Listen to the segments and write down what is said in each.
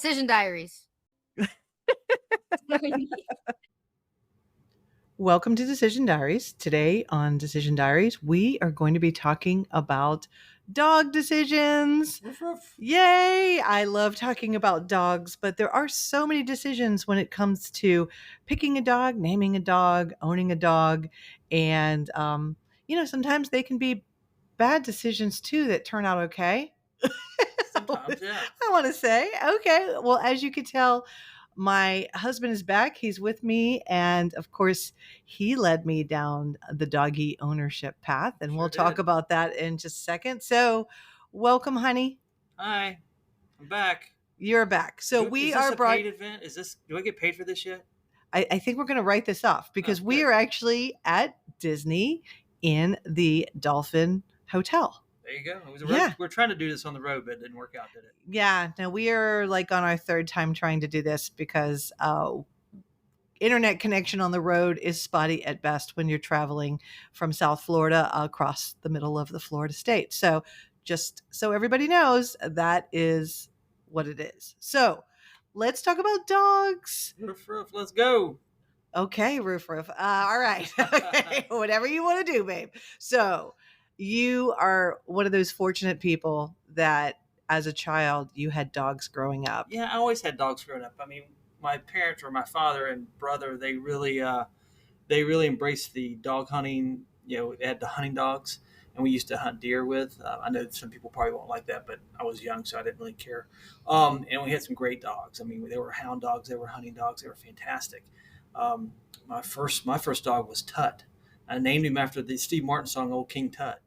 Decision Diaries. Welcome to Decision Diaries. Today on Decision Diaries, we are going to be talking about dog decisions. Woof, woof. Yay! I love talking about dogs, but there are so many decisions when it comes to picking a dog, naming a dog, owning a dog. And, sometimes they can be bad decisions too that turn out okay. Sometimes, yeah. I want to say, okay, well, as you could tell, my husband is back. He's with me. And of course, he led me down the doggy ownership path. And Sure we'll talk did. about that in just a second. So, welcome, honey. Hi, I'm back. You're back. So, we is are this a paid event? Do I get paid for this yet? I think we're going to write this off because we good. are actually at Disney in the Dolphin Hotel. There you go. Yeah. We're trying to do this on the road, but it didn't work out, did it? Yeah, no, we are like on our third time trying to do this because internet connection on the road is spotty at best when you're traveling from South Florida across the middle of the Florida state. So just so everybody knows, that is what it is. So let's talk about dogs. Roof, roof, let's go. Okay, roof. All right. Okay. Whatever you want to do, babe. So you are one of those fortunate people that as a child you had dogs growing up. Yeah, I always had dogs growing up. I mean, my parents or my father and brother, they really embraced the dog hunting. They had the hunting dogs, and we used to hunt deer with. I know some people probably won't like that, but I was young, so I didn't really care. And we had some great dogs. I mean, they were hound dogs, they were hunting dogs, they were fantastic. My first dog was Tut. I named him after the Steve Martin song "Old King Tut."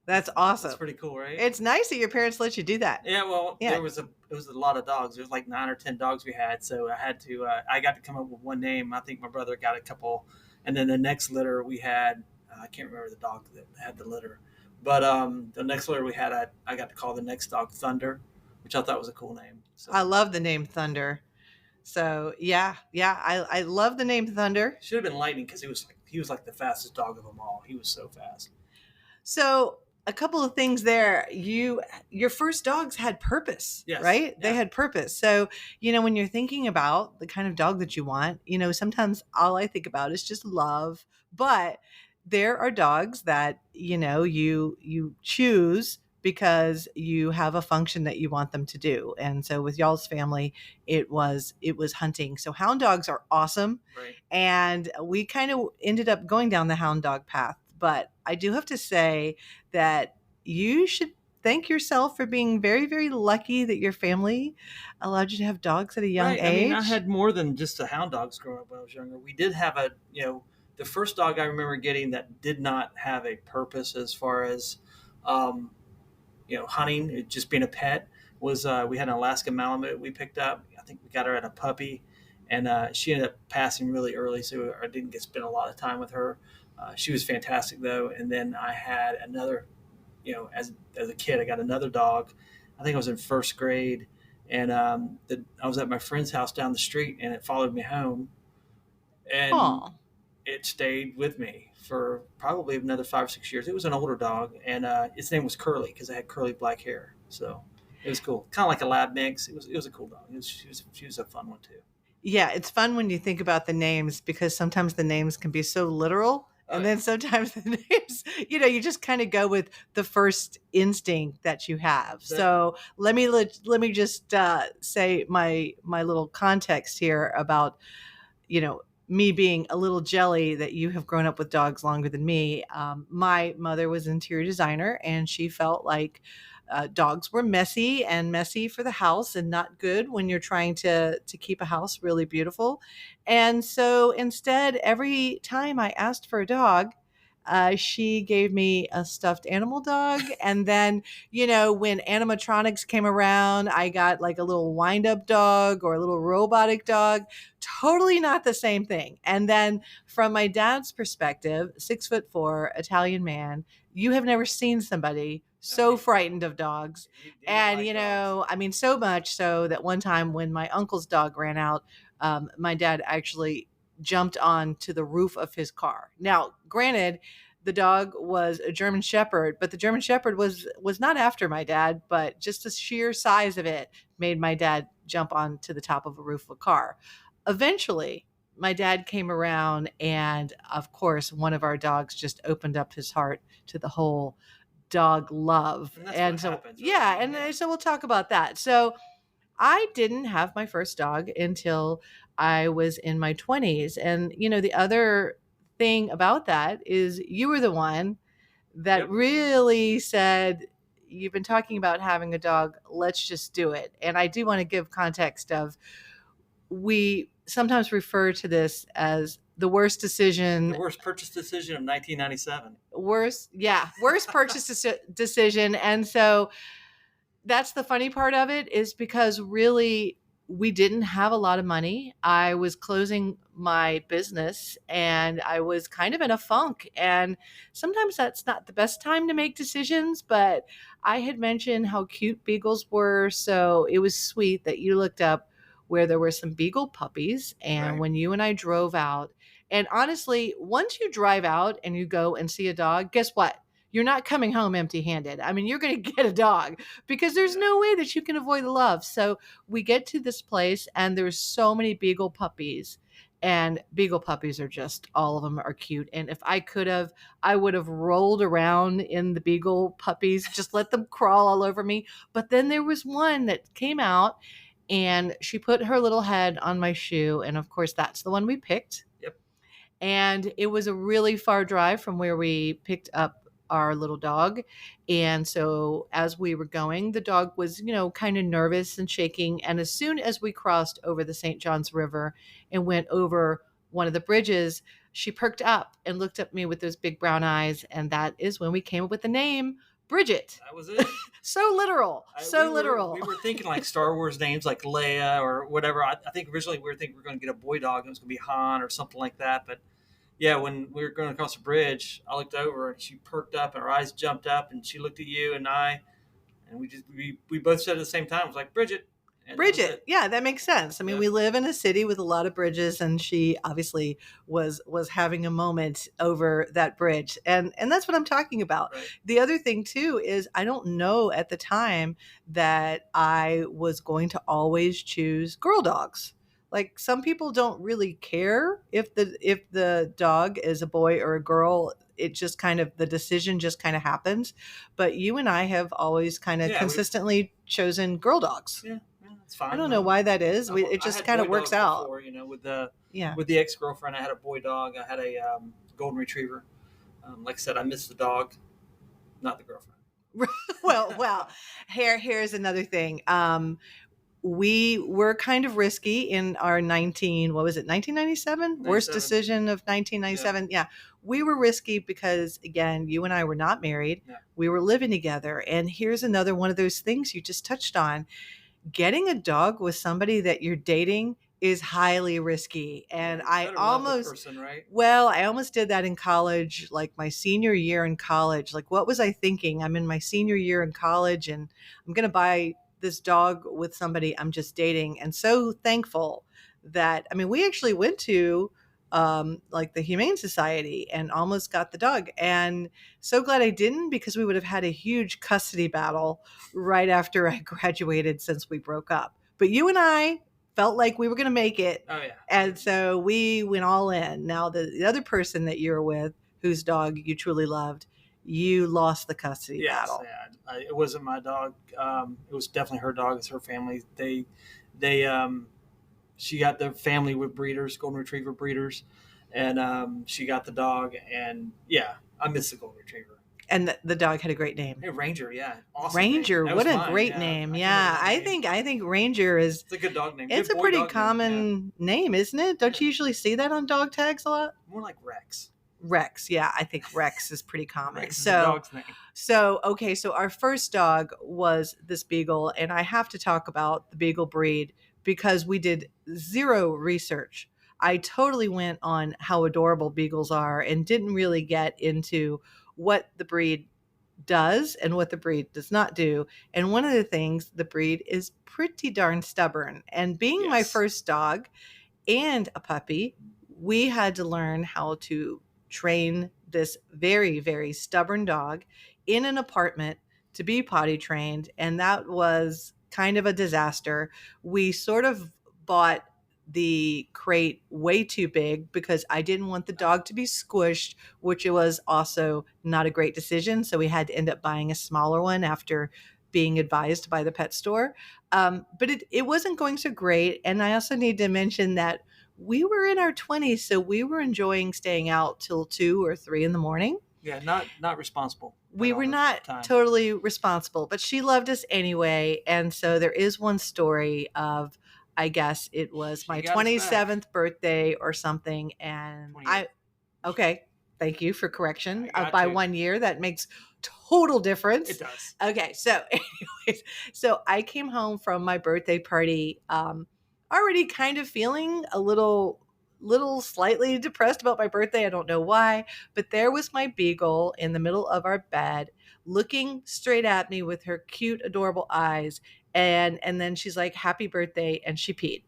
That's awesome. That's pretty cool, right? It's nice that your parents let you do that. Yeah, well, Yeah. it was a lot of dogs. There was like 9 or 10 dogs we had, so I got to come up with one name. I think my brother got a couple, and then the next litter we had, I can't remember the dog that had the litter, but the next litter we had, I got to call the next dog Thunder, which I thought was a cool name. So I love the name Thunder. So yeah, I love the name Thunder. should have been Lightning because he was like the fastest dog of them all. He was so fast. So a couple of things there. Your first dogs had purpose, Yes. right? Yeah. They had purpose. So, when you're thinking about the kind of dog that you want, sometimes all I think about is just love, but there are dogs that, you choose because you have a function that you want them to do. And so with y'all's family, it was hunting. So hound dogs are awesome. Right. And we kind of ended up going down the hound dog path. But I do have to say that you should thank yourself for being very, very lucky that your family allowed you to have dogs at a young Right. age. I mean, I had more than just the hound dogs growing up when I was younger. We did have the first dog I remember getting that did not have a purpose as far as, hunting, it just being a pet was, we had an Alaska Malamute we picked up. I think we got her at a puppy, and she ended up passing really early, so I didn't get to spend a lot of time with her. She was fantastic though. And then I had another, as a kid, I got another dog. I think I was in first grade, and I was at my friend's house down the street, and it followed me home, and Aw. it stayed with me for probably another 5 or 6 years. It was an older dog, and its name was Curly because it had curly black hair. So it was cool, kind of like a lab mix. It was a cool dog. She was a fun one too. Yeah, it's fun when you think about the names because sometimes the names can be so literal. And then sometimes the names, you just kind of go with the first instinct that you have. So let me just say my little context here about, me being a little jelly that you have grown up with dogs longer than me. My mother was an interior designer, and she felt like dogs were messy for the house and not good when you're trying to keep a house really beautiful. And so instead, every time I asked for a dog, she gave me a stuffed animal dog. And then, when animatronics came around, I got like a little wind up dog or a little robotic dog. Totally not the same thing. And then from my dad's perspective, 6'4" Italian man, you have never seen somebody so frightened of dogs. And, I mean, so much so that one time when my uncle's dog ran out, my dad actually jumped on to the roof of his car. Now, granted, the dog was a German Shepherd, but the German Shepherd was not after my dad, but just the sheer size of it made my dad jump onto the top of a roof of a car. Eventually, my dad came around, and of course, one of our dogs just opened up his heart to the whole dog love. And that's And what so, happens, right? yeah, I mean, and yeah. so we'll talk about that. So, I didn't have my first dog until I was in my 20s. And, the other thing about that is you were the one that Yep. really said, "You've been talking about having a dog, let's just do it." And I do want to give context of, we sometimes refer to this as the worst The decision. worst purchase decision of 1997. Worst purchase decision. And so that's the funny part of it, is because really we didn't have a lot of money. I was closing my business and I was kind of in a funk. And sometimes that's not the best time to make decisions, but I had mentioned how cute beagles were. So it was sweet that you looked up where there were some beagle puppies. And Right. when you and I drove out, and honestly, once you drive out and you go and see a dog, guess what? You're not coming home empty handed. I mean, you're going to get a dog, because there's Yeah. no way that you can avoid the love. So we get to this place and there's so many beagle puppies, and beagle puppies are just, all of them are cute. And if I could have, I would have rolled around in the beagle puppies, just let them crawl all over me. But then there was one that came out and she put her little head on my shoe. And of course, that's the one we picked. Yep. And it was a really far drive from where we picked up our little dog. And so as we were going, the dog was, kind of nervous and shaking. And as soon as we crossed over the St. Johns River and went over one of the bridges, she perked up and looked at me with those big brown eyes. And that is when we came up with the name Bridget. That was it. So literal. So literal. We were thinking like Star Wars names like Leia or whatever. I think originally we were thinking we were going to get a boy dog and it was going to be Han or something like that. But yeah, when we were going across the bridge, I looked over and she perked up and her eyes jumped up and she looked at you and I, and we both said at the same time, it was like, Bridget. And that was Bridget. it. Yeah, that makes sense. I mean, Yeah. we live in a city with a lot of bridges, and she obviously was having a moment over that bridge. And that's what I'm talking about. Right. The other thing too is, I don't know at the time that I was going to always choose girl dogs. Like, some people don't really care if the dog is a boy or a girl. It just kind of, the decision just kind of happens. But you and I have always kind of Yeah, consistently chosen girl dogs. Yeah, that's fine. I don't know why that is. I It just had kind of boy works dogs out. before, with the Yeah. with the ex-girlfriend. I had a boy dog. I had a golden retriever. Like I said, I missed the dog, not the girlfriend. Well, here's another thing. We were kind of risky in our 1997? Worst 97. decision of 1997. Yeah. We were risky because, again, you and I were not married. Yeah. We were living together. And here's another one of those things you just touched on. Getting a dog with somebody that you're dating is highly risky. And You I better love the almost, person, right? well, I almost did that in college, like my senior year in college. Like, what was I thinking? I'm in my senior year in college and I'm going to buy this dog with somebody I'm just dating. And so thankful that, I mean, we actually went to like the Humane Society and almost got the dog. And so glad I didn't, because we would have had a huge custody battle right after I graduated, since we broke up. But you and I felt like we were going to make it. Oh yeah. And so we went all in. Now, the other person that you're with, whose dog you truly loved, you lost the custody battle. Yeah. It wasn't my dog. It was definitely her dog. It's her family. She got the family with breeders, golden retriever breeders, and she got the dog. And yeah, I miss the golden retriever. And the dog had a great name. Hey, Ranger, yeah, awesome. Ranger, name. what a Mine, great name! I Yeah, can't remember that name. I think Ranger is. It's a good dog name. It's Good a boy pretty dog name, common name, isn't it? Don't you usually see that on dog tags a lot? yeah. More like Rex. Rex, yeah, I think Rex is pretty common. Rex is the dog's name. Okay, so our first dog was this beagle, and I have to talk about the beagle breed because we did zero research. I totally went on how adorable beagles are and didn't really get into what the breed does and what the breed does not do. And one of the things, the breed is pretty darn stubborn. And being my Yes. first dog and a puppy, we had to learn how to train this very, very stubborn dog in an apartment to be potty trained. And that was kind of a disaster. We sort of bought the crate way too big because I didn't want the dog to be squished, which it was also not a great decision. So we had to end up buying a smaller one after being advised by the pet store. But it wasn't going so great. And I also need to mention that we were in our 20s, so we were enjoying staying out till 2 or 3 in the morning. Yeah, not responsible. We at all were at the not time. totally responsible, but she loved us anyway. And so there is one story of, I guess it was She my got us back. 27th birthday or something. And 28. okay, thank you for correction. I got By you. 1 year, that makes total difference. It does. Okay, so anyways, so I came home from my birthday party, already kind of feeling a little slightly depressed about my birthday. I don't know why, but there was my beagle in the middle of our bed, looking straight at me with her cute, adorable eyes, and then she's like, "Happy birthday," and she peed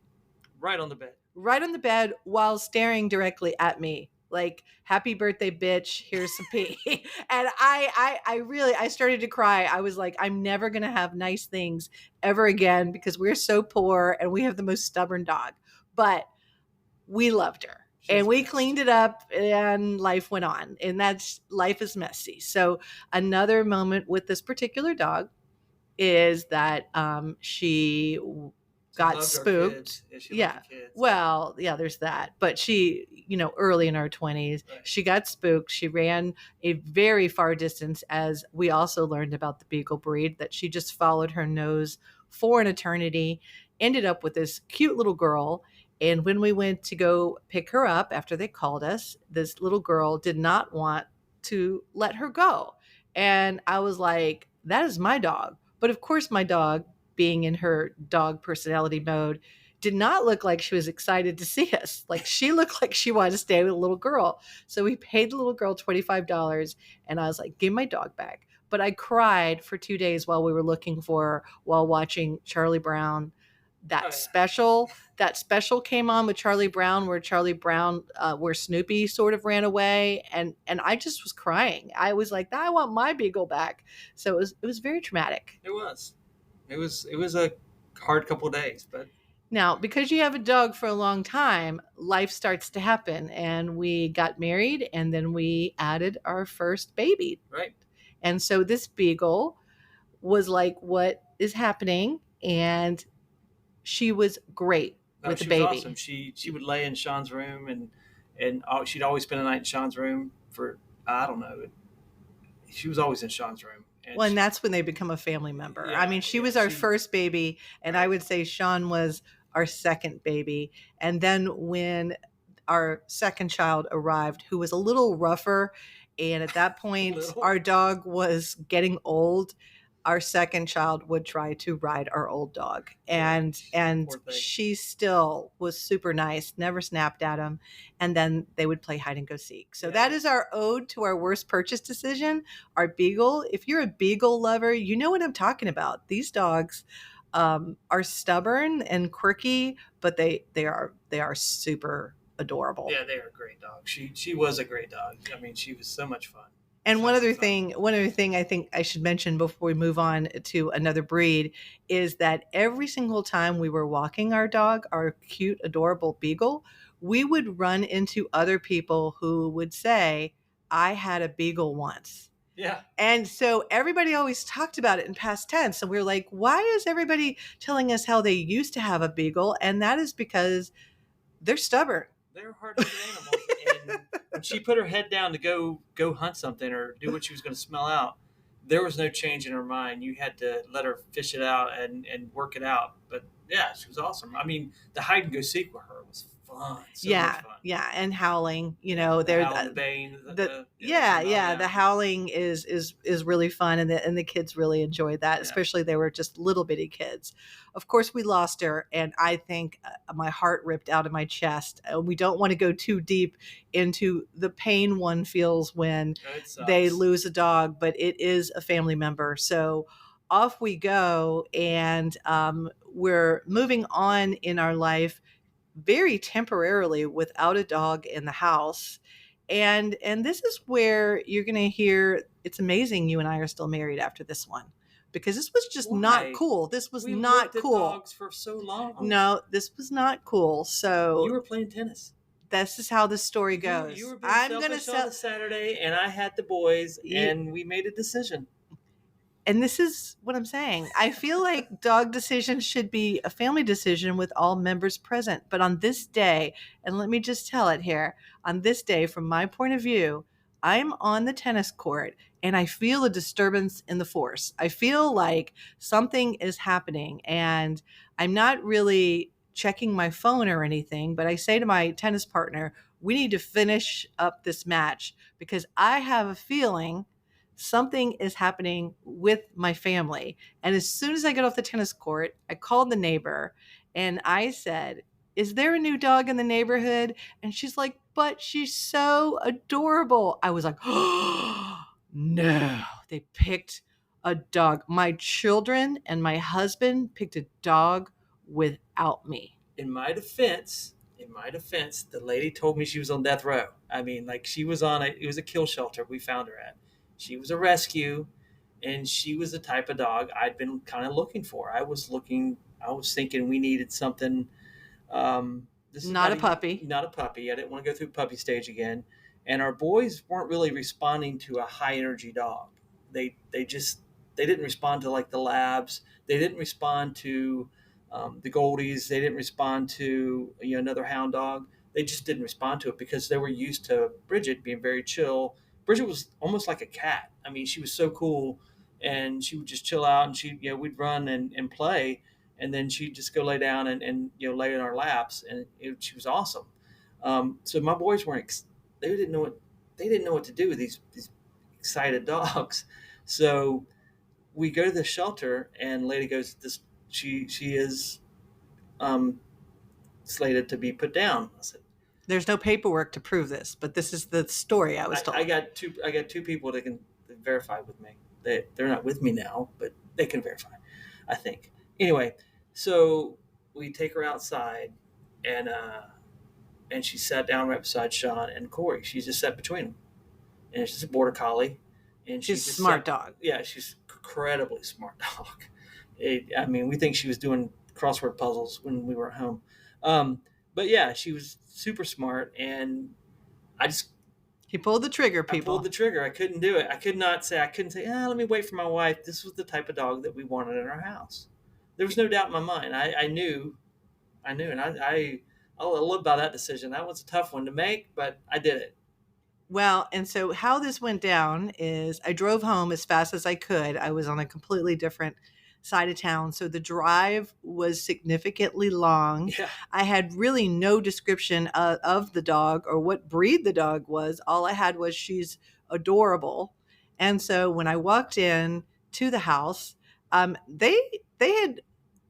Right on the bed. right on the bed while staring directly at me like, "Happy birthday, bitch, here's some pee." And I really, I started to cry. I was like, I'm never going to have nice things ever again because we're so poor and we have the most stubborn dog. But we loved her. She's And we best. cleaned it up and life went on. And that's, life is messy. So another moment with this particular dog is that she She got loved our spooked. kids. Yeah, she Yeah. loved the kids. Well, yeah, there's that. But she, early in our 20s, Right. she got spooked. She ran a very far distance, as we also learned about the beagle breed, that she just followed her nose for an eternity, ended up with this cute little girl. And when we went to go pick her up after they called us, this little girl did not want to let her go. And I was like, that is my dog. But of course, my dog, being in her dog personality mode, did not look like she was excited to see us. Like, she looked like she wanted to stay with a little girl. So we paid the little girl $25 and I was like, give my dog back. But I cried for 2 days while we were looking for her, while watching Charlie Brown. Oh, yeah. That special came on with Charlie Brown, where Snoopy sort of ran away, and I just was crying. I was like, I want my beagle back. So it was very traumatic. It was. It was a hard couple of days, but Now, because you have a dog for a long time, life starts to happen, and we got married, and then we added our first baby. right. And so this beagle was like, what is happening? And she was great No, with the she baby. was awesome. She would lay in Sean's room and she'd always spend the night in Sean's room for, I don't know. She was always in Sean's room. And Well, and she- that's when they become a family member. Yeah, I mean, she yeah, was our she- first baby, and I Right. would say Sean was our second baby. And then when our second child arrived, who was a little rougher, and at that point, Little? our dog was getting old, our second child would try to ride our old dog. And Poor thing. she still was super nice, never snapped at him. And then they would play hide and go seek. So Yeah. that is our ode to our worst purchase decision, our beagle. If you're a beagle lover, you know what I'm talking about. These dogs are stubborn and quirky, but they are super adorable. Yeah, they are great dogs. She was a great dog. I mean, she was so much fun. And one Such other fun. thing I think I should mention before we move on to another breed is that every single time we were walking our dog, our cute, adorable beagle, we would run into other people who would say, I had a beagle once. Yeah. And so everybody always talked about it in past tense. And we were like, why is everybody telling us how they used to have a beagle? And that is because they're stubborn. They're hard-headed animals. And when she put her head down to go hunt something or do what she was going to smell out, there was no change in her mind. You had to let her fish it out and work it out. But yeah, she was awesome. I mean, the hide and go seek with her was fun. So much fun. Yeah. And howling, The there's howl, the baying, the howling is really fun, and the kids really enjoyed that. Yeah. Especially they were just little bitty kids. Of course, we lost her, and I think my heart ripped out of my chest. We don't want to go too deep into the pain one feels when It sucks. they lose a dog, but it is a family member. So off we go, and we're moving on in our life very temporarily without a dog in the house. And this is where you're going to hear, it's amazing you and I are still married after this one, because this was just not Why? cool. This was We not looked at cool. dogs for so long. No, this was not cool. So You were playing tennis. this is how the story You goes. were being I'm gonna selfish on a Saturday, and I had the boys, and we made a decision. and this is what I'm saying. I feel like dog decisions should be a family decision with all members present. But on this day, and let me just tell it here, on this day, from my point of view, I'm on the tennis court and I feel a disturbance in the force. I feel like something is happening, and I'm not really checking my phone or anything, but I say to my tennis partner, we need to finish up this match because I have a feeling something is happening with my family. And as soon as I got off the tennis court, I called the neighbor and I said, is there a new dog in the neighborhood? And she's like, but she's so adorable. I was like, oh, no, they picked a dog. My children and my husband picked a dog without me. In my defense, the lady told me she was on death row. I mean, like she was on it was a kill shelter we found her at. She was a rescue, and she was the type of dog I'd been kind of looking for. I was thinking we needed something. This is Not a puppy. Not a puppy. I didn't want to go through puppy stage again. And our boys weren't really responding to a high energy dog. They didn't respond to like the labs. They didn't respond to the Goldies. They didn't respond to another hound dog. They just didn't respond to it because they were used to Bridget being very chill. Bridget was almost like a cat. I mean, she was so cool, and she would just chill out, and we'd run and play, and then she'd just go lay down and lay in our laps, and she was awesome. So my boys they didn't know what to do with these excited dogs. So we go to the shelter, and lady goes, she is slated to be put down. I said, there's no paperwork to prove this, but this is the story I was told. I got two people that can verify with me. They're not with me now, but they can verify, I think. Anyway, so we take her outside, and she sat down right beside Sean and Corey. She just sat between them, and she's a border collie, and she's a smart dog. Yeah, she's incredibly smart dog. I mean, we think she was doing crossword puzzles when we were at home. But yeah, she was super smart, and he pulled the trigger, people. I pulled the trigger. I couldn't do it. I couldn't say, let me wait for my wife. This was the type of dog that we wanted in our house. There was no doubt in my mind. I knew, and I live by that decision. That was a tough one to make, but I did it. Well, and so how this went down is I drove home as fast as I could. I was on a completely different side of town, so the drive was significantly long. Yeah. I had really no description of the dog or what breed the dog was. All I had was she's adorable. And so when I walked in to the house, they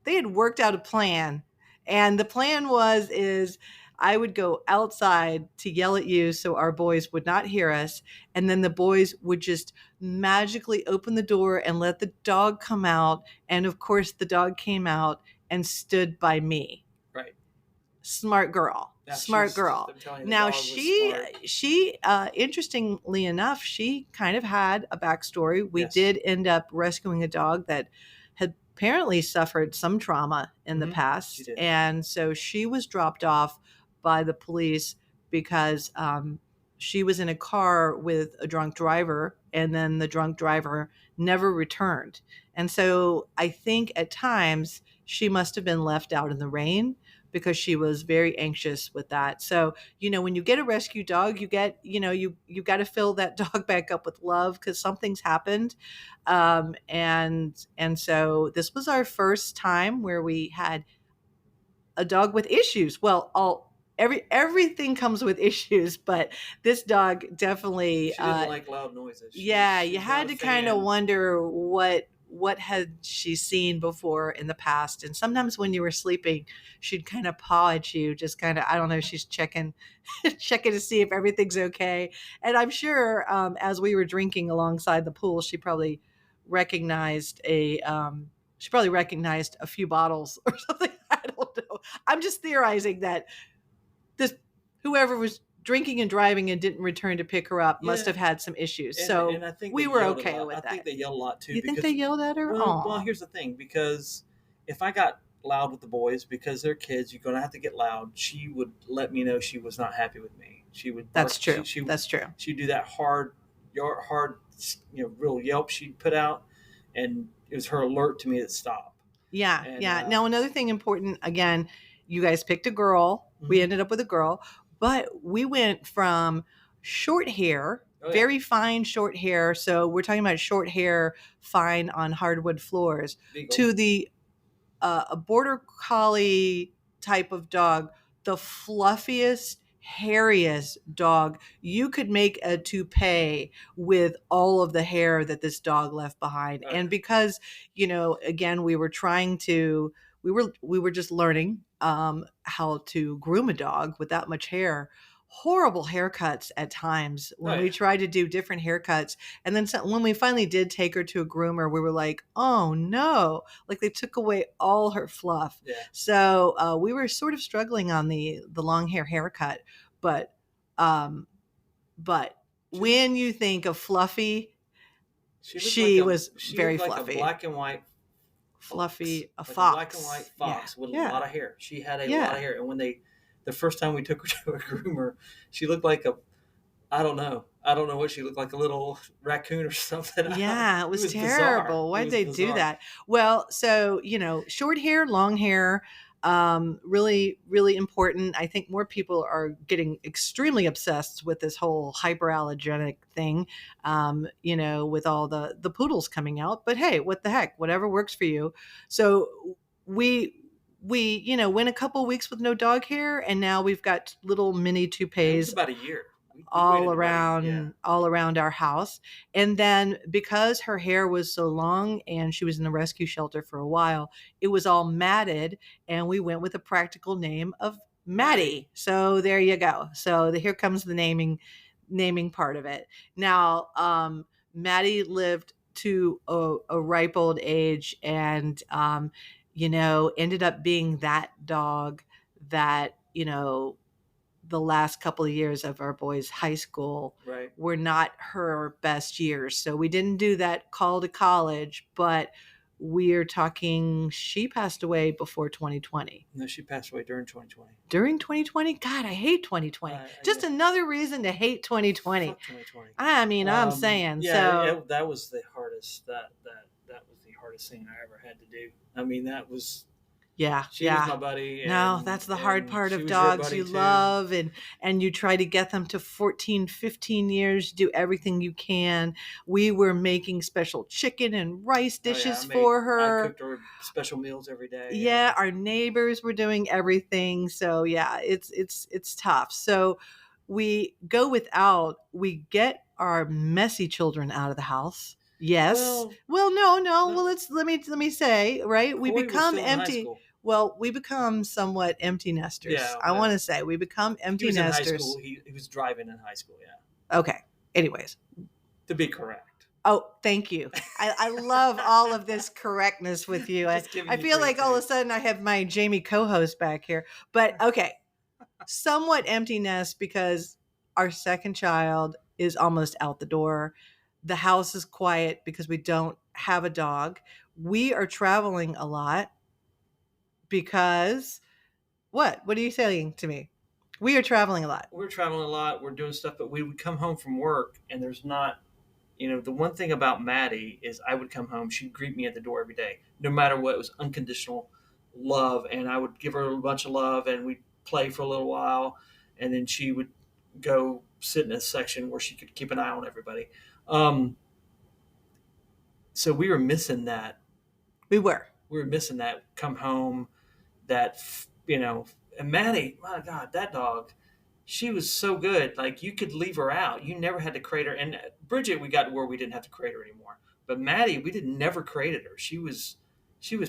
had worked out a plan, and the plan is I would go outside to yell at you so our boys would not hear us. And then the boys would just magically open the door and let the dog come out. And of course, the dog came out and stood by me. Right. Smart girl. Smart girl. Now she interestingly enough, she kind of had a backstory. We did end up rescuing a dog that had apparently suffered some trauma in the past. And so she was dropped off by the police because she was in a car with a drunk driver, and then the drunk driver never returned. And so I think at times she must have been left out in the rain because she was very anxious with that. So, when you get a rescue dog, you get, you got to fill that dog back up with love because something's happened. And so this was our first time where we had a dog with issues. Well, everything comes with issues, but this dog definitely she didn't like loud noises. You had to kind of wonder what had she seen before in the past. And sometimes when you were sleeping, she'd kind of paw at you, just kind of, I don't know, she's checking to see if everything's okay. And I'm sure as we were drinking alongside the pool, she probably recognized a few bottles or something. I don't know. I'm just theorizing that whoever was drinking and driving and didn't return to pick her up must Yeah. have had some issues. And So I think we they were yelled a okay lot. with I think that. they yelled a lot too. You think because they yelled at her? well, Aw. here's the thing. Because if I got loud with the boys, because they're kids, you're gonna have to get loud. She would let me know she was not happy with me. She would. Bark, That's true. She would, That's true. she'd do that hard, real yelp she'd put out, and it was her alert to me to stop. Yeah. And, Yeah. Now, another thing important, again, you guys picked a girl. We Mhm. ended up with a girl, but we went from short hair, Oh, yeah. very fine short hair. So we're talking about short hair, fine on hardwood floors, Beagle. to the a border collie type of dog, the fluffiest, hairiest dog. You could make a toupee with all of the hair that this dog left behind. Oh, And yeah. because, again, we were just learning how to groom a dog with that much hair. Horrible haircuts at times when Oh, we yeah. tried to do different haircuts. And then when we finally did take her to a groomer, we were like, oh no, like they took away all her fluff. Yeah. So we were sort of struggling on the long hair haircut. But when you think of Fluffy, she was very looked like fluffy. a black and white Fluffy, a like fox. a black and white fox with Yeah. a lot of hair. She had a Yeah. lot of hair, and when the first time we took her to a groomer, she looked like I don't know what she looked like, a little raccoon or something. Yeah, it was bizarre. terrible. It Why'd was they do bizarre. that? Well, so, short hair, long hair, really, really important. I think more people are getting extremely obsessed with this whole hyperallergenic thing, with all the poodles coming out. But hey, what the heck, whatever works for you. So we went a couple weeks with no dog hair, and now we've got little mini It was toupees about a year. We waited all about around our house. And then because her hair was so long and she was in the rescue shelter for a while, it was all matted, and we went with a practical name of Maddie. So there you go. So here comes the naming part of it. Now, Maddie lived to a ripe old age, and ended up being that dog that the last couple of years of our boys' high school Right. were not her best years. So we didn't do that call to college, but we're talking, she passed away before 2020. No, she passed away during 2020. During 2020? God, I hate 2020. Just Yeah. another reason to hate 2020. Fuck 2020. I mean, I'm saying. Yeah, so that was the hardest. That was the hardest thing I ever had to do. I mean, that was. yeah, She yeah. was my buddy. No, that's the hard and part she of was your dogs buddy you too. love, and you try to get them to 14, 15 years, do everything you can. We were making special chicken and rice Oh, yeah, dishes I for I her. cooked her special meals every day. Yeah, our neighbors were doing everything. So yeah, it's tough. So we go without, we get our messy children out of the house. Yes. Well, no. no. Well, let me say, right? We Corey was become still in high empty. school. Well, we become somewhat empty nesters. Yeah, I want to say we become He empty was in high nesters. school. He was driving in high school. Yeah. Okay. Anyways. To be correct. Oh, thank you. I love all of this correctness with you. Just giving I you feel like credit, all of a too. sudden I have my Jamie co-host back here. But okay, somewhat empty nest because our second child is almost out the door. The house is quiet because we don't have a dog. We are traveling a lot because what? What are you saying to me? We are traveling a lot. We're traveling a lot. We're doing stuff, but we would come home from work, and there's not. The one thing about Maddie is I would come home. She'd greet me at the door every day, no matter what. It was unconditional love, and I would give her a bunch of love, and we'd play for a little while, and then she would go sit in a section where she could keep an eye on everybody. So we were missing that. We were. We were missing that. Come home, and Maddie, my God, that dog. She was so good. Like, you could leave her out. You never had to crate her. And Bridget, we got to where we didn't have to crate her anymore. But Maddie, we never crated her. She was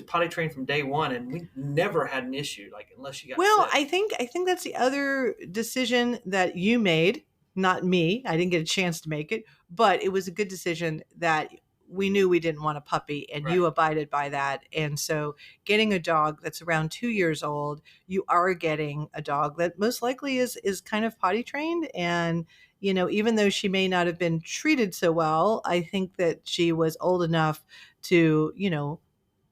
potty trained from day one, and we never had an issue. Like, unless she got Well, sick. I think that's the other decision that you made, not me. I didn't get a chance to make it, but it was a good decision that we knew we didn't want a puppy, and you Right. abided by that. And so getting a dog that's around 2 years old, you are getting a dog that most likely is kind of potty trained. And, even though she may not have been treated so well, I think that she was old enough to,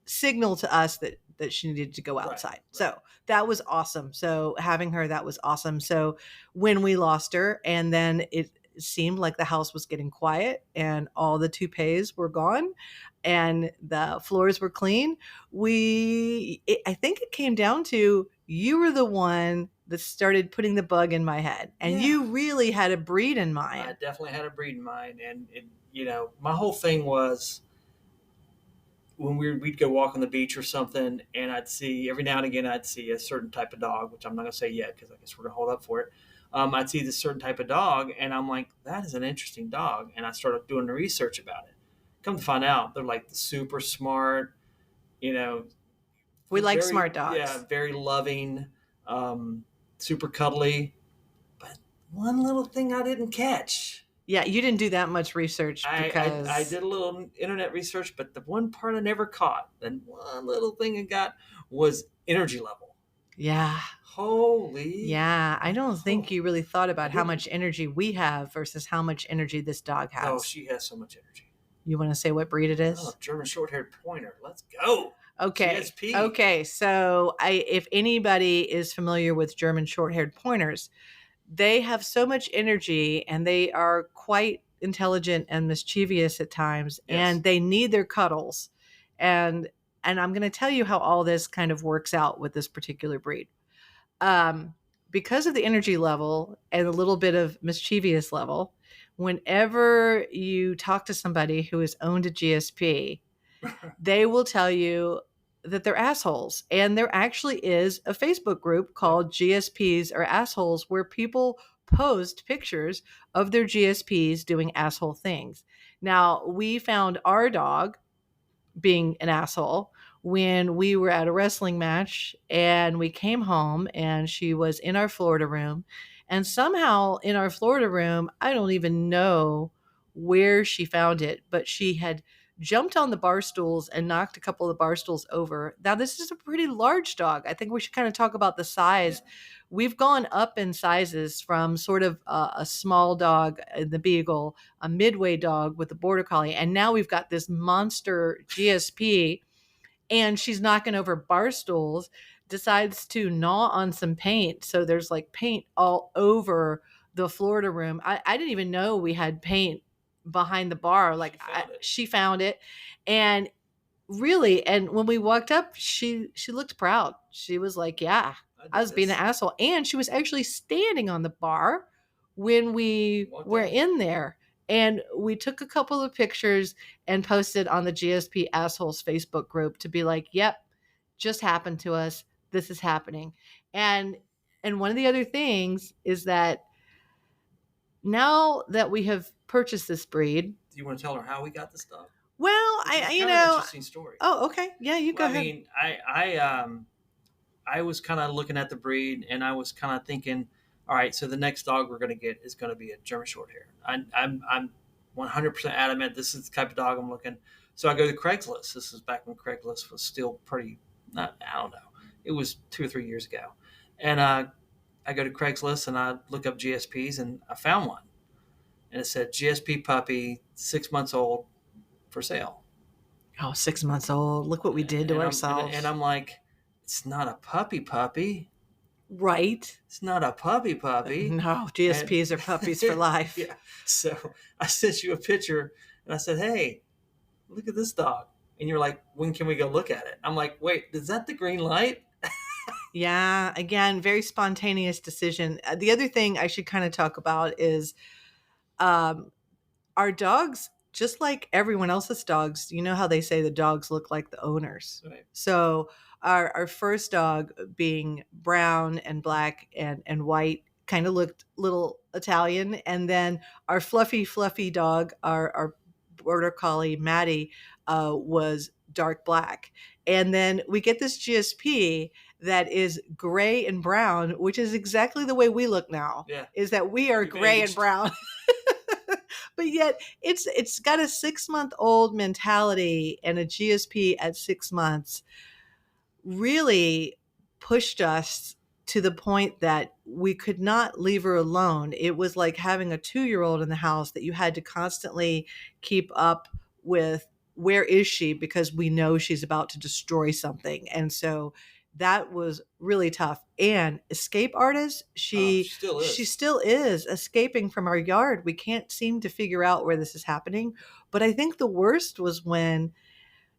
signal to us that she needed to go Right. outside. So that was awesome. So having her, that was awesome. So when we lost her, and then it seemed like the house was getting quiet and all the toupees were gone and the floors were clean, I think it came down to, you were the one that started putting the bug in my head, and Yeah. you really had a breed in I mind. definitely had a breed in mind, and my whole thing was when we'd go walk on the beach or something, and I'd see every now and again I'd see a certain type of dog, which I'm not gonna say yet because I guess we're gonna hold up for it. I'd see this certain type of dog, and I'm like, that is an interesting dog, and I started doing the research about it. Come to find out, they're like super smart, you know, We like very, smart dogs. yeah, very loving, super cuddly. But one little thing I didn't catch. Yeah, you didn't do that much research because I did a little internet research, but the one part I never caught, and one little thing I got, was energy level. Yeah. Holy. Yeah, I don't think you really thought about how didn't. much energy we have versus how much energy this dog has. Oh, she has so much energy. You want to say what breed it is? Oh, German short-haired pointer. Let's go. Okay. GSP. Okay. So if anybody is familiar with German short-haired pointers, they have so much energy and they are quite intelligent and mischievous at times, Yes. and they need their cuddles. And I'm going to tell you how all this kind of works out with this particular breed. Because of the energy level and a little bit of mischievous level, whenever you talk to somebody who has owned a GSP, they will tell you that they're assholes. And there actually is a Facebook group called GSPs Are Assholes, where people post pictures of their GSPs doing asshole things. Now, we found our dog being an asshole when we were at a wrestling match, and we came home and she was in our Florida room. And somehow in our Florida room, I don't even know where she found it, but she had jumped on the bar stools and knocked a couple of the bar stools over. Now, this is a pretty large dog. I think we should kind of talk about the size. Yeah. We've gone up in sizes from sort of a small dog, the Beagle, a midway dog with the Border Collie, and now we've got this monster GSP, and she's knocking over bar stools, decides to gnaw on some paint. So there's like paint all over the Florida room. I didn't even know we had paint behind the bar. Like she found it. And really, and when we walked up, she looked proud. She was like, yeah, I was being an asshole. And she was actually standing on the bar when we were in there. And we took a couple of pictures and posted on the GSP Assholes Facebook group to be like, yep, just happened to us. This is happening. And one of the other things is that now that we have purchased this breed. Do you want to tell her how we got this dog? Well, It's kind of an interesting story. Oh, okay. Yeah, you go ahead. I mean, I was kind of looking at the breed, and I was kind of thinking, all right, so the next dog we're going to get is going to be a German Shorthair. I'm 100% adamant this is the type of dog I'm looking. So I go to Craigslist. This is back when Craigslist was still pretty, I don't know. It was 2 or 3 years ago. And I go to Craigslist and I look up GSPs, and I found one. And it said GSP puppy, 6 months old, for sale. Oh, 6 months old. Look what we did to ourselves. And I'm like, it's not a puppy. Right. It's not a puppy. No, GSPs are puppies for life. Yeah. So I sent you a picture and I said, hey, look at this dog. And you're like, when can we go look at it? I'm like, wait, is that the green light? Yeah. Again, very spontaneous decision. The other thing I should kind of talk about is our dogs, just like everyone else's dogs, you know how they say the dogs look like the owners. Right. So our first dog, being brown and black and white, kind of looked little Italian. And then our fluffy dog, our Border Collie, Maddie, was dark black. And then we get this GSP that is gray and brown, which is exactly the way we look now. Yeah. Is that we are You've gray aged. and brown. But yet it's got a 6-month old mentality, and a GSP at 6 months really pushed us to the point that we could not leave her alone. It was like having a 2-year-old in the house that you had to constantly keep up with. Where is she? Because we know she's about to destroy something. And so that was really tough. And escape artist, She still is. she still is escaping from our yard. We can't seem to figure out where this is happening. But I think the worst was when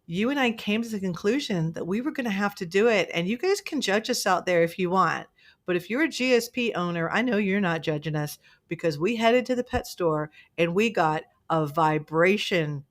you and I came to the conclusion that we were going to have to do it. And you guys can judge us out there if you want. But if you're a GSP owner, I know you're not judging us, because we headed to the pet store and we got a vibration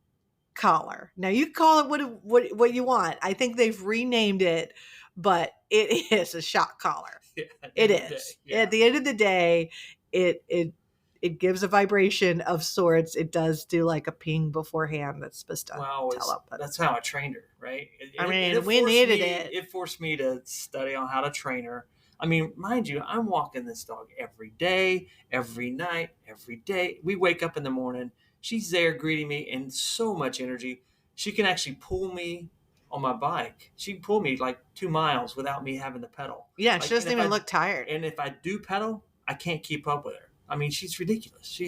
collar. Now you call it what you want. I think they've renamed it, but it is a shock collar. Yeah, It is. yeah. At the end of the day, it gives a vibration of sorts. It does do like a ping beforehand that's supposed to tell up. That's how I trained her, right? I mean, we needed it. It forced me to study on how to train her. I mean, mind you, I'm walking this dog every day, every night, every day. We wake up in the morning. She's there greeting me in so much energy. She can actually pull me on my bike. She can pull me like 2 miles without me having to pedal. Yeah, Like, she doesn't even look tired. And if I do pedal, I can't keep up with her. I mean, she's ridiculous.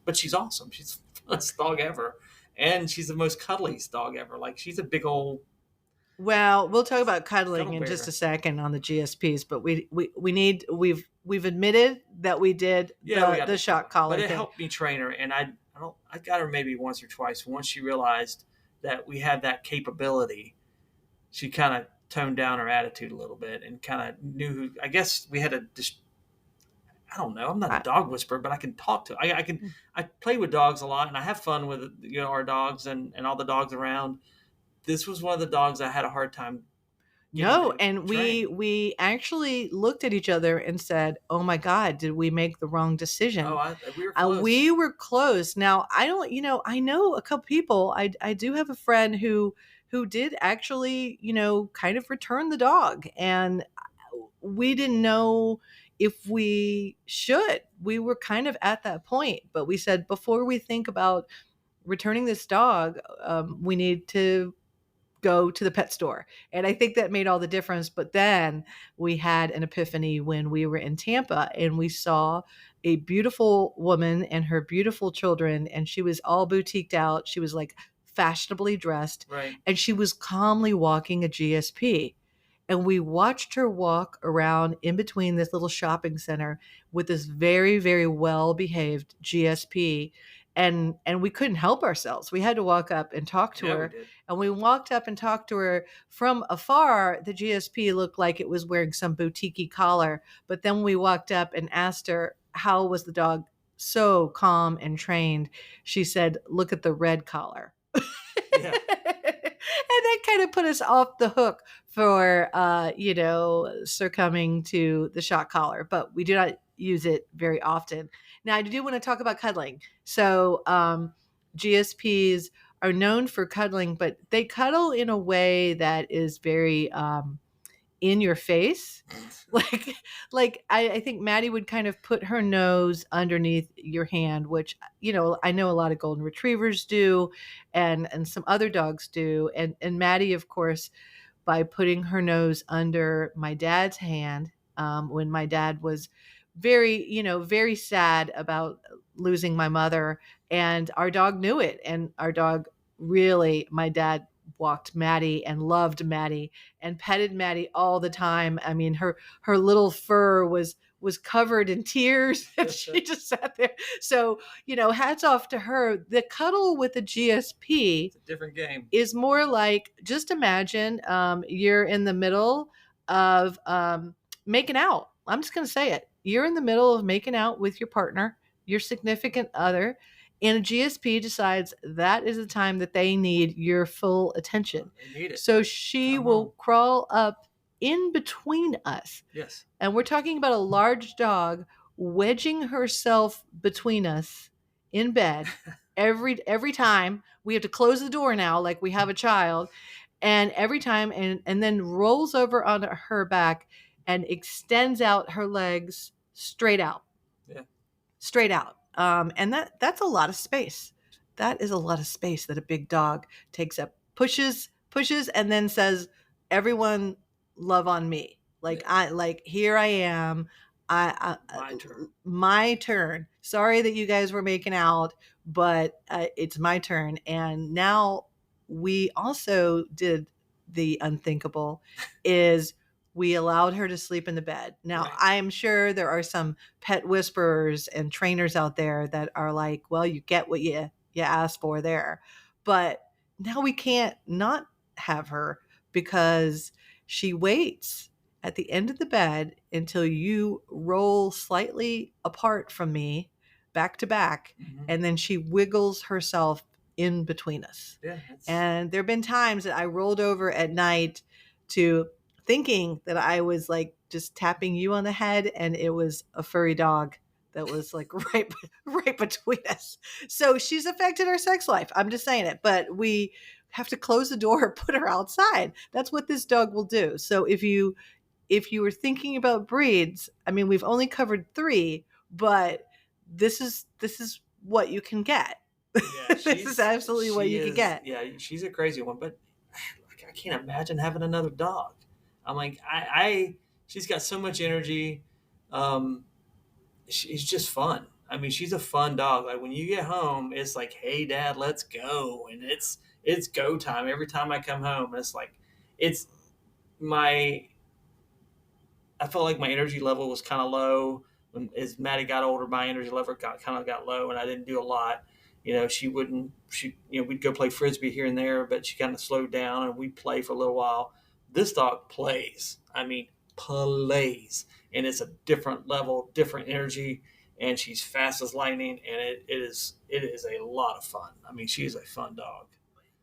But she's awesome. She's the funnest dog ever, and she's the most cuddliest dog ever. Like, she's a big old. Well, we'll talk about cuddling in Cuddle just bear. a second on the GSPs, but we've admitted that we did We got the shock collar But it thing. helped me train her, and I got her maybe once or twice. Once she realized that we had that capability, she kind of toned down her attitude a little bit and kind of knew who. I guess we had a. I don't know. I'm not a dog whisperer, but I can talk to. I play with dogs a lot, and I have fun with our dogs and all the dogs around. This was one of the dogs I had a hard time. No, and we actually looked at each other and said, "Oh my God, did we make the wrong decision?" We were close. We were close. Now I don't, I know a couple people. I do have a friend who did actually, kind of return the dog, and we didn't know if we should. We were kind of at that point, but we said before we think about returning this dog, we need to go to the pet store. And I think that made all the difference. But then we had an epiphany when we were in Tampa and we saw a beautiful woman and her beautiful children, and she was all boutiqued out. She was like fashionably dressed, Right. and she was calmly walking a GSP. And we watched her walk around in between this little shopping center with this very, very well behaved GSP. And we couldn't help ourselves. We had to walk up and talk to her. We did. And we walked up and talked to her from afar. The GSP looked like it was wearing some boutique collar. But then we walked up and asked her, how was the dog so calm and trained? She said, look at the red collar. Yeah. And that kind of put us off the hook for, succumbing to the shock collar. But we do not use it very often. Now, I do want to talk about cuddling. So GSPs are known for cuddling, but they cuddle in a way that is very in your face. Like I think Maddie would kind of put her nose underneath your hand, which, I know a lot of golden retrievers do and some other dogs do. And Maddie, of course, by putting her nose under my dad's hand, when my dad was very, very sad about losing my mother, and our dog knew it. And our dog really, my dad walked Maddie and loved Maddie and petted Maddie all the time. I mean, her little fur was covered in tears and she just sat there. So, hats off to her. The cuddle with a GSP, It's a different game. is more like, just imagine you're in the middle of making out. I'm just going to say it. You're in the middle of making out with your partner, your significant other, and a GSP decides that is the time that they need your full attention. They need it. So she will crawl up in between us. Yes. And we're talking about a large dog wedging herself between us in bed every time. We have to close the door now like we have a child. And every time, and then rolls over on her back and extends out her legs straight out. Yeah. Straight out. And that's a lot of space. That is a lot of space that a big dog takes up, pushes, and then says, "Everyone, love on me." Like Yeah. here I am. My turn. My turn. Sorry that you guys were making out, but it's my turn. And now we also did the unthinkable, is we allowed her to sleep in the bed. Now, Right. I'm sure there are some pet whisperers and trainers out there that are like, well, you get what you asked for there. But now we can't not have her, because she waits at the end of the bed until you roll slightly apart from me, back to back, Mm-hmm. and then she wiggles herself in between us. Yeah. And there have been times that I rolled over at night to thinking that I was like just tapping you on the head, and it was a furry dog that was like right between us. So she's affected our sex life. I'm just saying it, but we have to close the door, put her outside. That's what this dog will do. So if you were thinking about breeds, I mean, we've only covered 3, but this is what you can get. Yeah, This is absolutely what you can get. Yeah, she's a crazy one, but like, I can't imagine having another dog. I'm like, she's got so much energy. Um, she's just fun. I mean, she's a fun dog. Like when you get home, it's like, hey, Dad, let's go, and it's go time every time I come home. It's like, it's my. I felt like my energy level was kind of low. When as Maddie got older, my energy level got low, and I didn't do a lot. We'd go play frisbee here and there, but she kind of slowed down, and we'd play for a little while. This dog plays. I mean, plays, and it's a different level, different energy, and she's fast as lightning, and it is a lot of fun. I mean, she's a fun dog.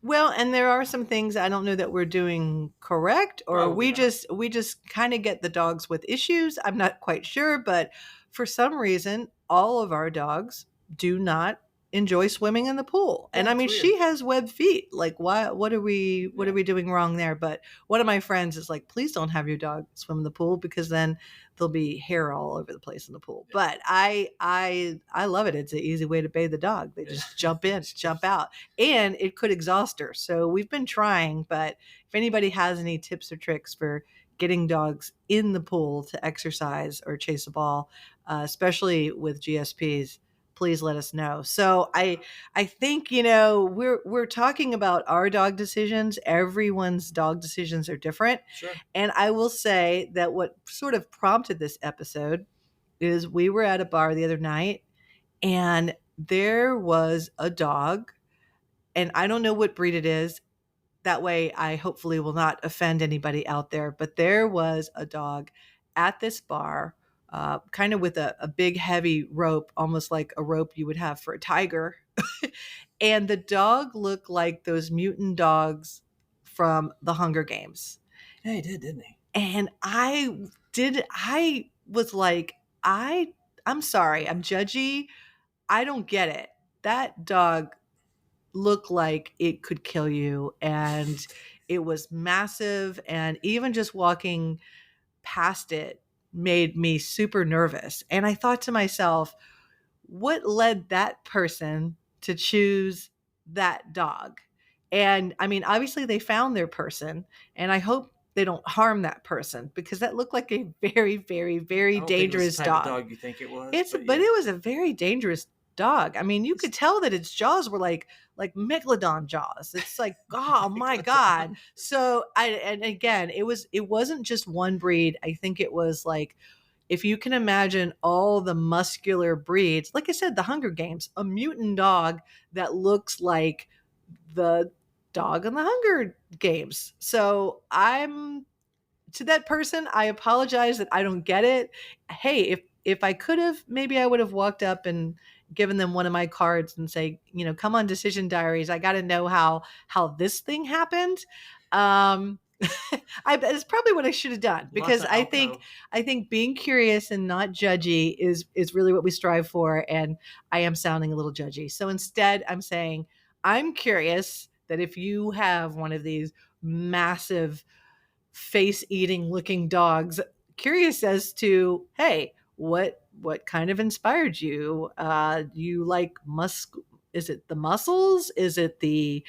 Well, and there are some things I don't know that we're doing correct, or Probably not. we just kind of get the dogs with issues. I'm not quite sure, but for some reason, all of our dogs do not enjoy swimming in the pool. And Yeah, I it's mean, weird. she has webbed feet. Like, why? What are we doing wrong there? But one of my friends is like, please don't have your dog swim in the pool, because then there'll be hair all over the place in the pool. Yeah. But I love it. It's an easy way to bathe the dog. They just jump in, jump out, and it could exhaust her. So we've been trying, but if anybody has any tips or tricks for getting dogs in the pool to exercise or chase a ball, especially with GSPs, please let us know. So I think, we're talking about our dog decisions. Everyone's dog decisions are different. Sure. And I will say that what sort of prompted this episode is we were at a bar the other night, and there was a dog, and I don't know what breed it is. That way I hopefully will not offend anybody out there, but there was a dog at this bar, kind of with a big heavy rope, almost like a rope you would have for a tiger. And the dog looked like those mutant dogs from the Hunger Games. Yeah, he did, didn't he? And I was like, I'm sorry, I'm judgy. I don't get it. That dog looked like it could kill you, and it was massive, and even just walking past it made me super nervous. And I thought to myself, what led that person to choose that dog? And I mean, obviously they found their person, and I hope they don't harm that person, because that looked like a very, very, very I don't think it was dangerous the type of dog. dog you think it was. But it was a very dangerous dog. I mean, you could tell that its jaws were like megalodon jaws. It's like, oh my God. So and again, it wasn't just one breed. I think it was like, if you can imagine all the muscular breeds, like I said, the Hunger Games, a mutant dog that looks like the dog in the Hunger Games. So I'm to that person, I apologize that I don't get it. Hey, if I could have, maybe I would have walked up and given them one of my cards and say, come on Decision Diaries. I got to know how this thing happened. It's probably what I should have done, because I think being curious and not judgy is really what we strive for. And I am sounding a little judgy. So instead, I'm saying I'm curious that if you have one of these massive face-eating looking dogs, curious as to, hey, what kind of inspired you? You like is it the muscles? Is it the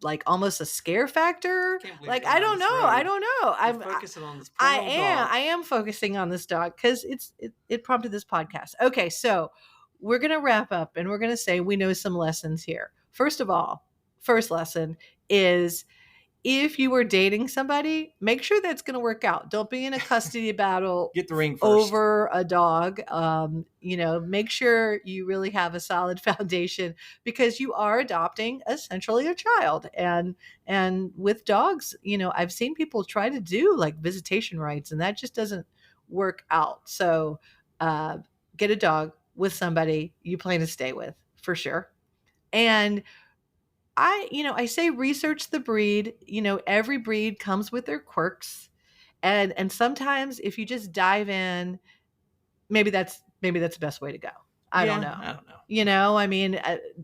like almost a scare factor? Can't believe Like you're going I down don't this know. I road. don't know. You're focusing on this poor old dog. I am focusing on this dog because it prompted this podcast. Okay, so we're gonna wrap up and we're gonna say we know some lessons here. First of all, first lesson is if you were dating somebody, make sure that's going to work out. Don't be in a custody battle Get the ring first. over a dog. Make sure you really have a solid foundation because you are adopting essentially a child. And with dogs, I've seen people try to do like visitation rights, and that just doesn't work out. So get a dog with somebody you plan to stay with for sure. And I say research the breed. Every breed comes with their quirks. And sometimes if you just dive in, maybe that's the best way to go. I don't know. I don't know. I mean,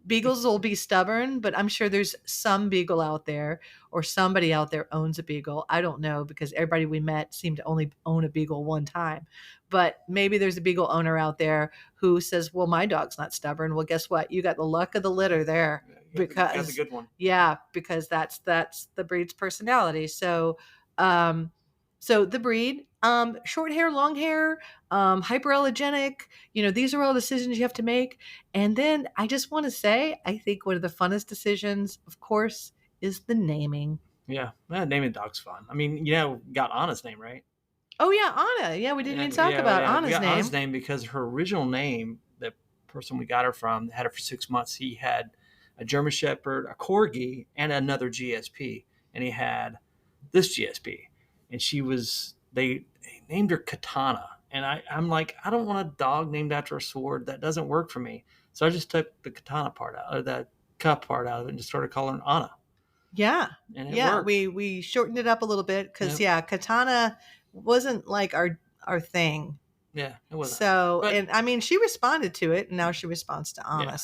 beagles will be stubborn, but I'm sure there's some beagle out there or somebody out there owns a beagle. I don't know because everybody we met seemed to only own a beagle one time. But maybe there's a beagle owner out there who says, well, my dog's not stubborn. Well, guess what? You got the luck of the litter there. That's a good one. Yeah, because that's the breed's personality. So the breed, short hair, long hair, hyperallergenic, these are all decisions you have to make. And then I just want to say, I think one of the funnest decisions, of course, is the naming. Yeah, naming dog's fun. I mean, got Anna's name, right? Oh yeah, Anna. Yeah, we didn't even talk about Anna's name. Anna's name because her original name, the person we got her from, had her for 6 months. He had a German Shepherd, a Corgi, and another GSP, and he had this GSP, and they named her Katana, and I'm like, I don't want a dog named after a sword. That doesn't work for me. So I just took the Katana part out, or that cup part out of it, and just started calling her Anna. Yeah, and it worked. We shortened it up a little bit because Katana wasn't like our thing. Yeah, it wasn't. So, and I mean, she responded to it, and now she responds to Anna.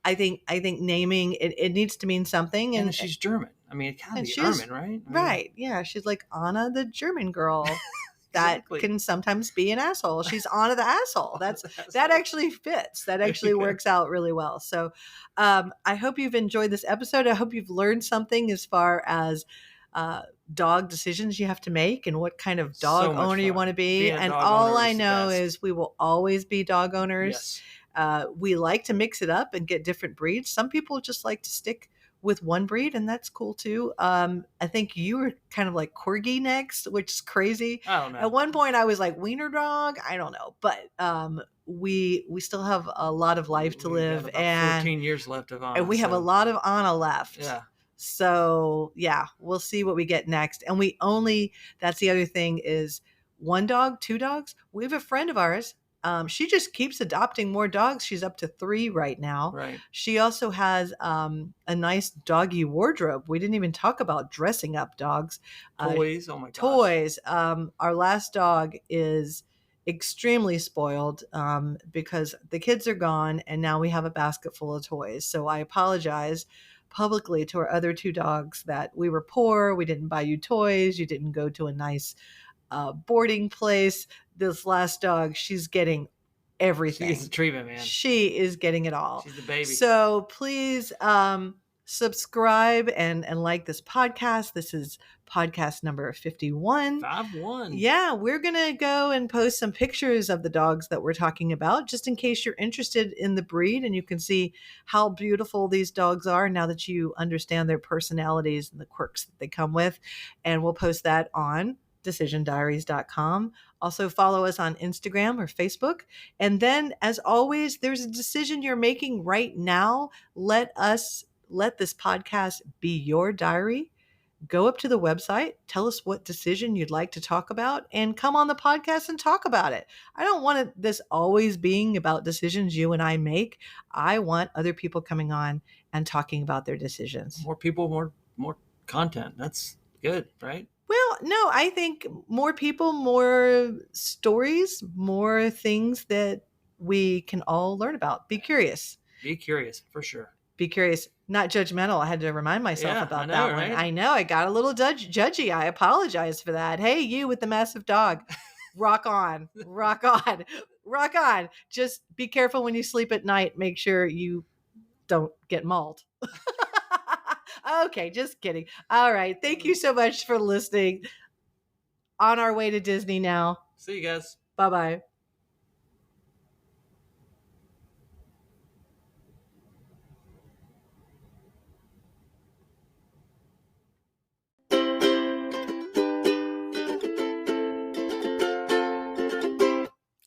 I think naming it needs to mean something, and she's German. I mean, it can be German, right? Right? Yeah, she's like Anna, the German girl. That can sometimes be an asshole. She's Anna the asshole. That actually fits. That actually works out really well. So I hope you've enjoyed this episode. I hope you've learned something as far as dog decisions you have to make and what kind of dog owner you want to be. And all I know is we will always be dog owners. Yes. We like to mix it up and get different breeds. Some people just like to stick with one breed, and that's cool too. I think you were kind of like Corgi next, which is crazy. I don't know. At one point I was like wiener dog. I don't know, but we still have a lot of life to live, and 14 years left of Anna, and we have a lot of Anna left. Yeah. So yeah, we'll see what we get next. And that's the other thing is 1 dog, 2 dogs. We have a friend of ours. She just keeps adopting more dogs. She's up to 3 right now. Right. She also has a nice doggy wardrobe. We didn't even talk about dressing up dogs. Toys. Oh my gosh. Toys. Our last dog is extremely spoiled because the kids are gone and now we have a basket full of toys. So I apologize publicly to our other 2 dogs that we were poor. We didn't buy you toys. You didn't go to a nice boarding place. This last dog, she's getting everything. She's the treatment, man. She is getting it all. She's the baby. So please subscribe and like this podcast. This is podcast number 51. 51. Yeah, we're going to go and post some pictures of the dogs that we're talking about, just in case you're interested in the breed and you can see how beautiful these dogs are now that you understand their personalities and the quirks that they come with. And we'll post that on decisiondiaries.com. Also follow us on Instagram or Facebook. And then, as always, there's a decision you're making right now. Let this podcast be your diary. Go up to the website, tell us what decision you'd like to talk about, and come on the podcast and talk about it. I don't want this always being about decisions you and I make. I want other people coming on and talking about their decisions. More people, more content. That's good, right? Well, no, I think more people, more stories, more things that we can all learn about. Be curious. Be curious, for sure. Be curious. Not judgmental. I had to remind myself about that one. Right? I know. I got a little judgy. I apologize for that. Hey, you with the massive dog. Rock on, rock on, rock on. Just be careful when you sleep at night. Make sure you don't get mauled. Okay, just kidding. All right. Thank you so much for listening. On our way to Disney now. See you guys. Bye bye.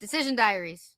Decision Diaries.